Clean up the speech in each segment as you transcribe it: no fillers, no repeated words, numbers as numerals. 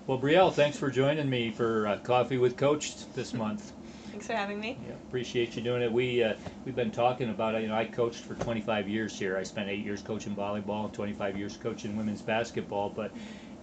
Well, Brielle, thanks for joining me for Coffee with Coach this month. Thanks for having me. Yeah, appreciate you doing it. We've been talking about it. I coached for 25 years here. I spent 8 years coaching volleyball, 25 years coaching women's basketball. But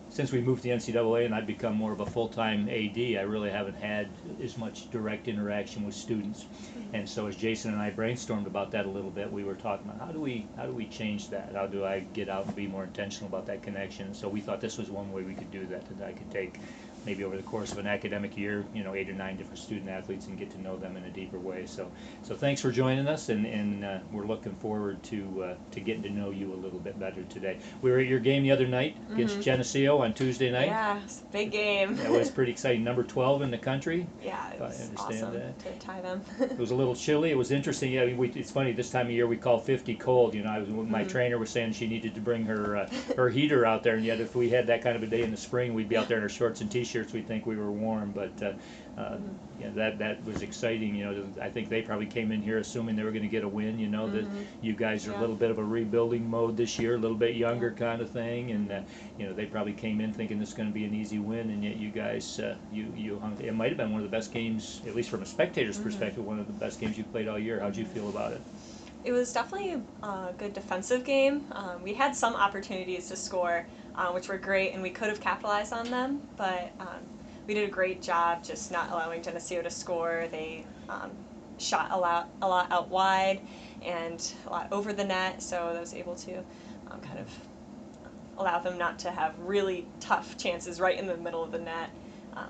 since we moved to NCAA and I've become more of a full-time AD, I really haven't had as much direct interaction with students. And so as Jason and I brainstormed about that a little bit, we were talking about how do we change that? How do I get out and be more intentional about that connection? So we thought this was one way we could do that, that I could take maybe over the course of an academic year, 8 or 9 different student athletes and get to know them in a deeper way. So thanks for joining us, and we're looking forward to getting to know you a little bit better today. We were at your game the other night against Geneseo on Tuesday night. Yeah, it's a big game. That was pretty exciting. Number 12 in the country. Yeah, it was awesome to tie them. It was a little chilly. It was interesting. Yeah, it's funny. This time of year we call 50 cold. My trainer was saying she needed to bring her heater out there, and yet if we had that kind of a day in the spring, we'd be out there in our shorts and t-shirts. We'd think we were warm, but that was exciting. I think they probably came in here assuming they were going to get a win. That you guys are a little bit of a rebuilding mode this year, a little bit younger kind of thing, and they probably came in thinking this is going to be an easy win, and yet you guys you hung. It might have been one of the best games, at least from a spectator's perspective, one of the best games you've played all year. How'd you feel about it? It was definitely a good defensive game. We had some opportunities to score, which were great, and we could have capitalized on them, but we did a great job just not allowing Geneseo to score. They shot a lot out wide and a lot over the net, so I was able to kind of allow them not to have really tough chances right in the middle of the net.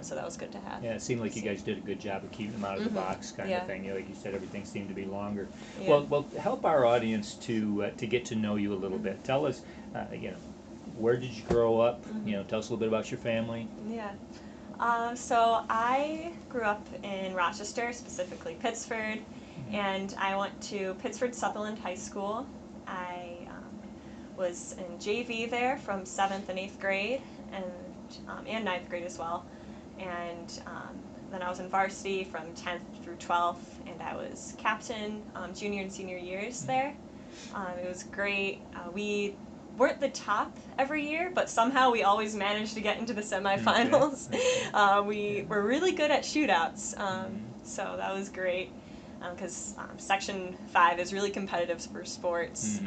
So that was good to have. Yeah, it seemed like you guys did a good job of keeping them out of the box, kind of thing. Like you said, everything seemed to be longer. Yeah. Well, help our audience to get to know you a little bit. Tell us, where did you grow up? Tell us a little bit about your family. Yeah. So I grew up in Rochester, specifically Pittsford, and I went to Pittsford Sutherland High School. I was in JV there from 7th and 8th grade, and 9th grade as well. And then I was in varsity from 10th through 12th, and I was captain junior and senior years there. It was great. We weren't the top every year, but somehow we always managed to get into the semifinals. We were really good at shootouts, so that was great, because Section 5 is really competitive for sports,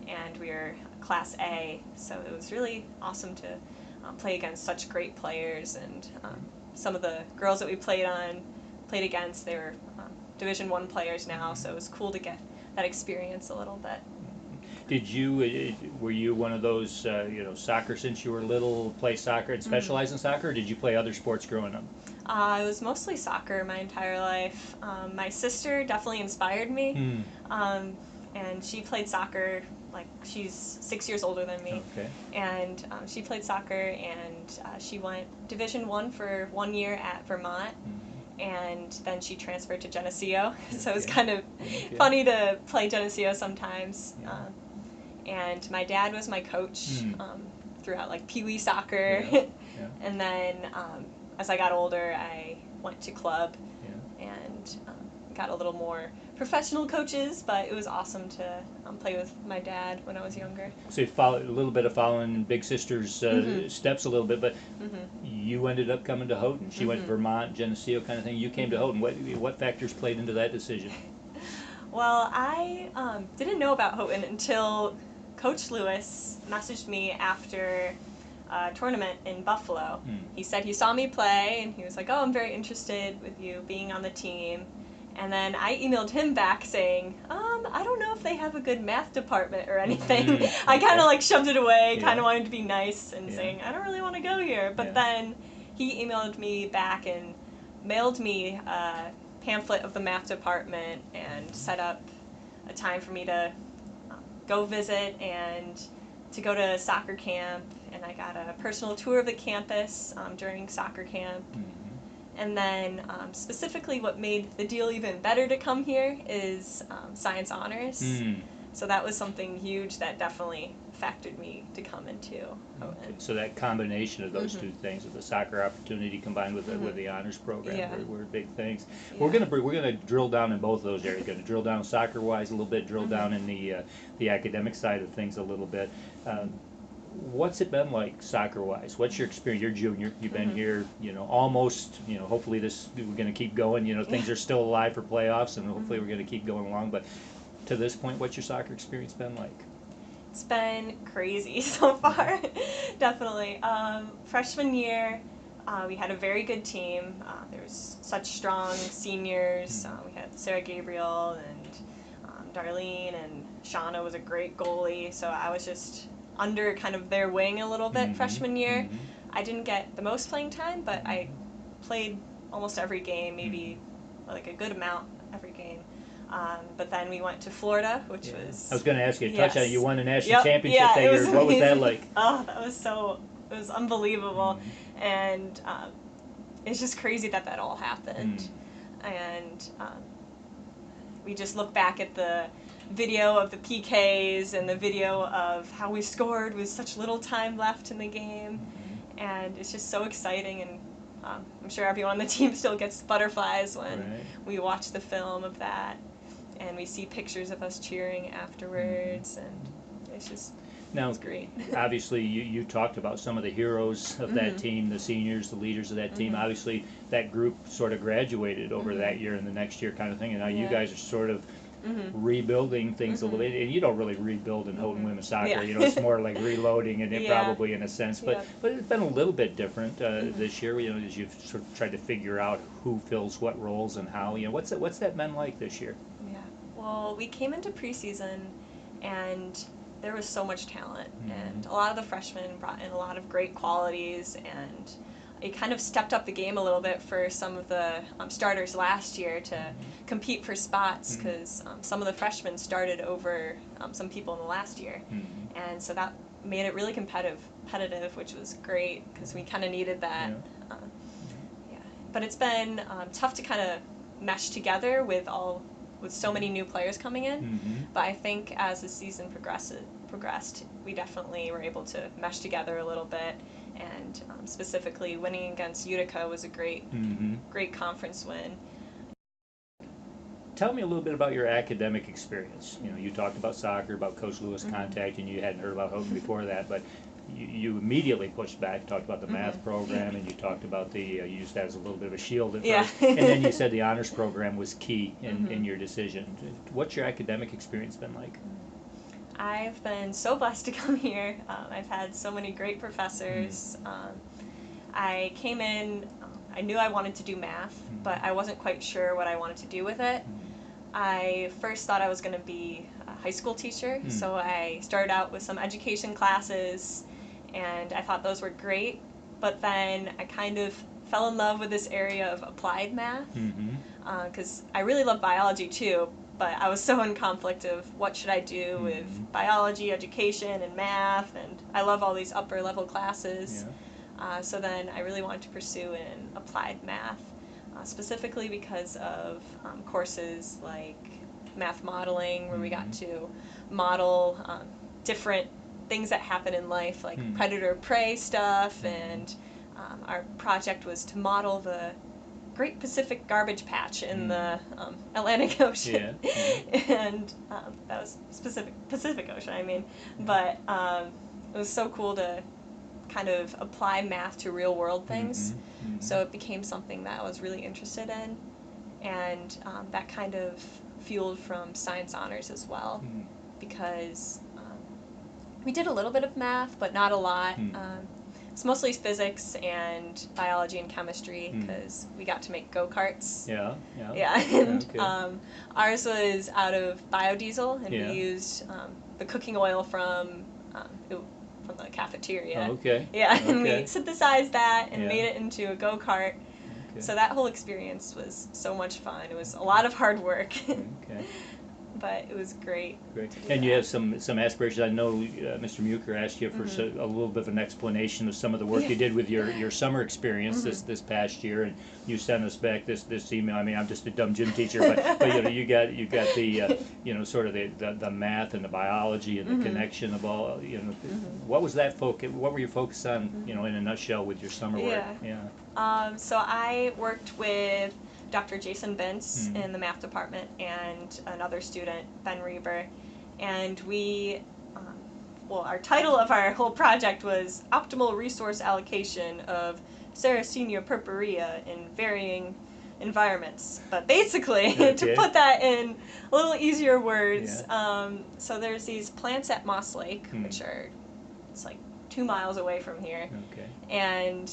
and we were Class A, so it was really awesome to play against such great players, and some of the girls that we played against, they were Division I players now, so it was cool to get that experience a little bit. Were you one of those, soccer since you were little, play soccer and specialize in soccer, or did you play other sports growing up? It was mostly soccer my entire life. My sister definitely inspired me, and she played soccer. Like, she's 6 years older than me, and she played soccer, and she went Division I for 1 year at Vermont, and then she transferred to Geneseo, so it was kind of funny to play Geneseo sometimes. And my dad was my coach throughout, like, Pee-wee soccer, and then as I got older, I went to club and got a little more professional coaches, but it was awesome to play with my dad when I was younger. So you followed a little bit of following Big Sister's steps a little bit, but you ended up coming to Houghton. She went to Vermont, Geneseo kind of thing. You came to Houghton. What factors played into that decision? Well, I didn't know about Houghton until Coach Lewis messaged me after a tournament in Buffalo. He said he saw me play, and he was like, "Oh, I'm very interested with you being on the team." And then I emailed him back saying, I don't know if they have a good math department or anything. I kind of shoved it away, kind of wanted to be nice and saying, I don't really want to go here. But then he emailed me back and mailed me a pamphlet of the math department and set up a time for me to go visit and to go to soccer camp. And I got a personal tour of the campus during soccer camp. And then specifically what made the deal even better to come here is science honors. So that was something huge that definitely factored me to come into Houghton. So that combination of those two things, of the soccer opportunity combined with the honors program, were big things. We're gonna drill down in both of those areas. Going to drill down soccer wise a little bit, drill down in the academic side of things a little bit. What's it been like soccer-wise? What's your experience? You're junior. You've been here, almost. Hopefully we're going to keep going. Things are still alive for playoffs, and hopefully we're going to keep going along. But to this point, what's your soccer experience been like? It's been crazy so far, definitely. Freshman year, we had a very good team. There was such strong seniors. We had Sarah Gabriel and Darlene, and Shauna was a great goalie. So I was just under kind of their wing a little bit freshman year. I didn't get the most playing time, but I played almost every game, maybe like a good amount every game. But then we went to Florida, which was... I was going to ask you, yes. touch on it. You won a national championship that year. What was that like? Oh, it was unbelievable. And it's just crazy that all happened. And we just look back at the video of the PKs and the video of how we scored with such little time left in the game. And it's just so exciting, and I'm sure everyone on the team still gets butterflies when we watch the film of that. And we see pictures of us cheering afterwards, and it's just it's great. Obviously, you talked about some of the heroes of that team, the seniors, the leaders of that team. Obviously, that group sort of graduated over that year and the next year kind of thing, and now you guys are sort of rebuilding things a little bit. And you don't really rebuild in Houghton women's soccer. It's more like reloading, and probably in a sense. But it's been a little bit different this year. As you've sort of tried to figure out who fills what roles and how. What's that been like this year? Well, we came into preseason, and there was so much talent, and a lot of the freshmen brought in a lot of great qualities, and it kind of stepped up the game a little bit for some of the starters last year to compete for spots, because some of the freshmen started over some people in the last year, and so that made it really competitive, which was great, because we kind of needed that. But it's been tough to kind of mesh together with so many new players coming in, but I think as the season progressed, we definitely were able to mesh together a little bit, and specifically winning against Utica was a great conference win. Tell me a little bit about your academic experience. You talked about soccer, about Coach Lewis contacting you. You hadn't heard about Houghton before that, but you immediately pushed back, talked about the math program, and you talked about you used that as a little bit of a shield at first. And then you said the honors program was key in your decision. What's your academic experience been like? I've been so blessed to come here. I've had so many great professors. I came in, I knew I wanted to do math, but I wasn't quite sure what I wanted to do with it. I first thought I was going to be a high school teacher, so I started out with some education classes, and I thought those were great, but then I kind of fell in love with this area of applied math, because I really love biology too, but I was so in conflict of what should I do with biology, education, and math, and I love all these upper level classes. So then I really wanted to pursue in applied math, specifically because of courses like math modeling, where we got to model different things that happen in life, like predator-prey stuff, and our project was to model the Great Pacific Garbage Patch in the Atlantic Ocean. And that was Pacific Ocean, I mean. But it was so cool to kind of apply math to real world things. So it became something that I was really interested in, and that kind of fueled from science honors as well, because we did a little bit of math, but not a lot. It's mostly physics and biology and chemistry, because we got to make go-karts. And ours was out of biodiesel, and we used the cooking oil from the cafeteria. And we synthesized that and made it into a go-kart. So that whole experience was so much fun. It was a lot of hard work. But it was great. And you have some aspirations. I know Mr. Muker asked you for a little bit of an explanation of some of the work you did with your summer experience this past year, and you sent us back this email. I mean, I'm just a dumb gym teacher, but you got the sort of the math and the biology and the connection of all. What was that focus? What were you focused on? In a nutshell, with your summer work? So I worked with Dr. Jason Bentz in the math department, and another student, Ben Reber, and we well, our title of our whole project was Optimal Resource Allocation of Sarracenia purpurea in Varying Environments. But basically, Okay. to put that in a little easier words, so there's these plants at Moss Lake, which are, it's like 2 miles away from here. Okay. And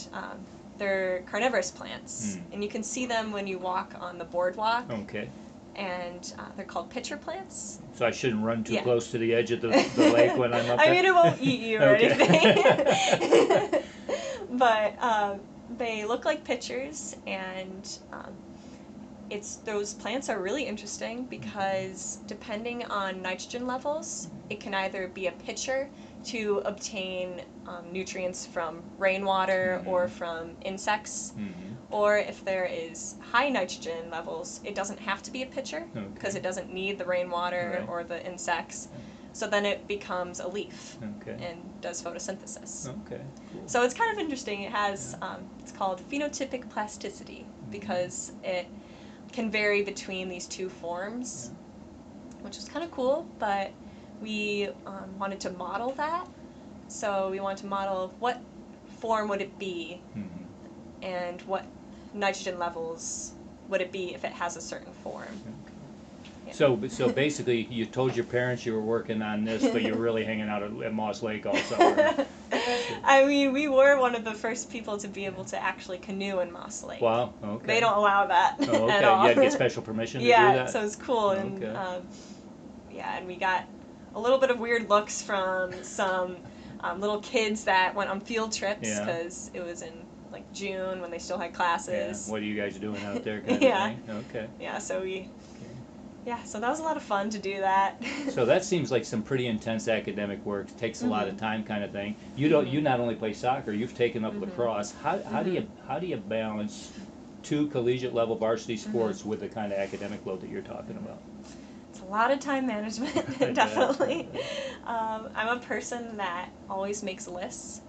they're carnivorous plants. And you can see them when you walk on the boardwalk. Okay. And they're called pitcher plants. So I shouldn't run too close to the edge of the lake when I'm up there? I mean, it won't eat you or anything. But they look like pitchers, and those plants are really interesting because depending on nitrogen levels, it can either be a pitcher to obtain nutrients from rainwater or from insects. Or if there is high nitrogen levels, it doesn't have to be a pitcher because it doesn't need the rainwater or the insects. So then it becomes a leaf and does photosynthesis. Okay, cool. So it's kind of interesting. It has, it's called phenotypic plasticity because it can vary between these two forms, which is kind of cool, but we wanted to model that. So we wanted to model what form would it be and what nitrogen levels would it be if it has a certain form. Yeah. So basically, you told your parents you were working on this, but you were really hanging out at Moss Lake all summer. I mean, we were one of the first people to be able to actually canoe in Moss Lake. Wow, okay. They don't allow that Oh, okay. at all. You had to get special permission to do that? Yeah, so it's cool. And and we got a little bit of weird looks from some little kids that went on field trips because it was in like June when they still had classes. Yeah. What are you guys doing out there, kind of thing? Okay. Yeah, so so that was a lot of fun to do that. So that seems like some pretty intense academic work. It takes a lot of time, kind of thing. You don't. You not only play soccer, you've taken up lacrosse. How do you balance 2 collegiate level varsity sports with the kind of academic load that you're talking about? It's a lot of time management, definitely. I'm a person that always makes lists.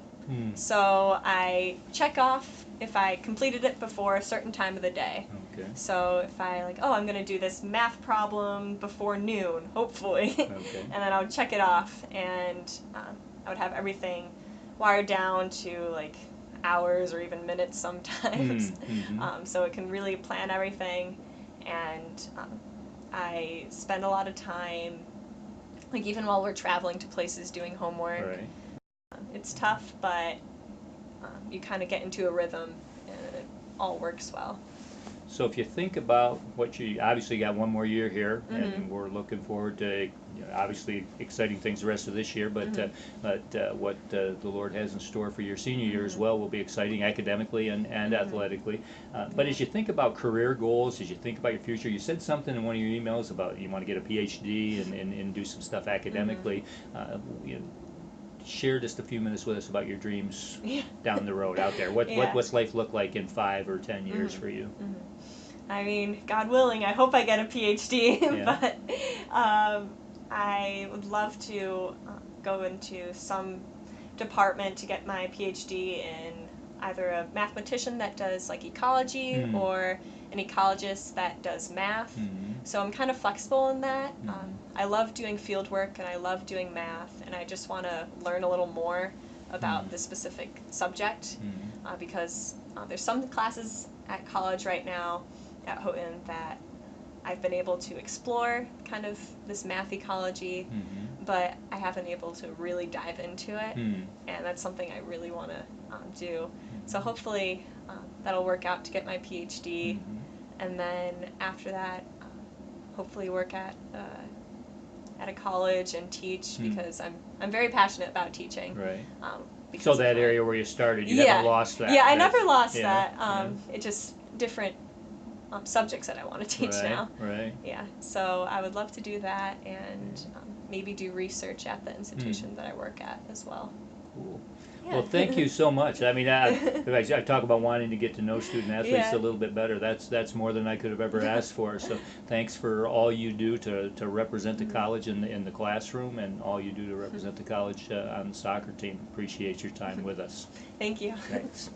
So I check off if I completed it before a certain time of the day. Okay. So if I I'm going to do this math problem before noon, hopefully, and then I would check it off, and I would have everything wired down to like hours or even minutes sometimes. So it can really plan everything, and I spend a lot of time, like even while we're traveling to places doing homework. Right. It's tough, but you kind of get into a rhythm and it all works well. So if you think about what you obviously got one more year here, and we're looking forward to obviously exciting things the rest of this year, but what the Lord has in store for your senior year as well will be exciting academically and athletically. But as you think about career goals, as you think about your future, you said something in one of your emails about you want to get a PhD and do some stuff academically. Share just a few minutes with us about your dreams down the road out there. What's life look like in 5 or 10 years for you? I mean, God willing, I hope I get a PhD, but I would love to go into some department to get my PhD in either a mathematician that does like ecology or an ecologist that does math. So I'm kind of flexible in that. I love doing field work and I love doing math, and I just want to learn a little more about this specific subject because there's some classes at college right now at Houghton that I've been able to explore kind of this math ecology, but I haven't been able to really dive into it, and that's something I really want to do. So hopefully that'll work out to get my PhD, and then after that, hopefully work at a college and teach because I'm very passionate about teaching. Right. So that area where you started, you never lost that. Yeah, I never lost that. It just different subjects that I want to teach now. Right. Yeah. So I would love to do that and maybe do research at the institution that I work at as well. Cool. Yeah. Well, thank you so much. I mean, I talk about wanting to get to know student athletes a little bit better. That's more than I could have ever asked for. So thanks for all you do to represent the college in the classroom, and all you do to represent the college on the soccer team. Appreciate your time with us. Thank you. Thanks.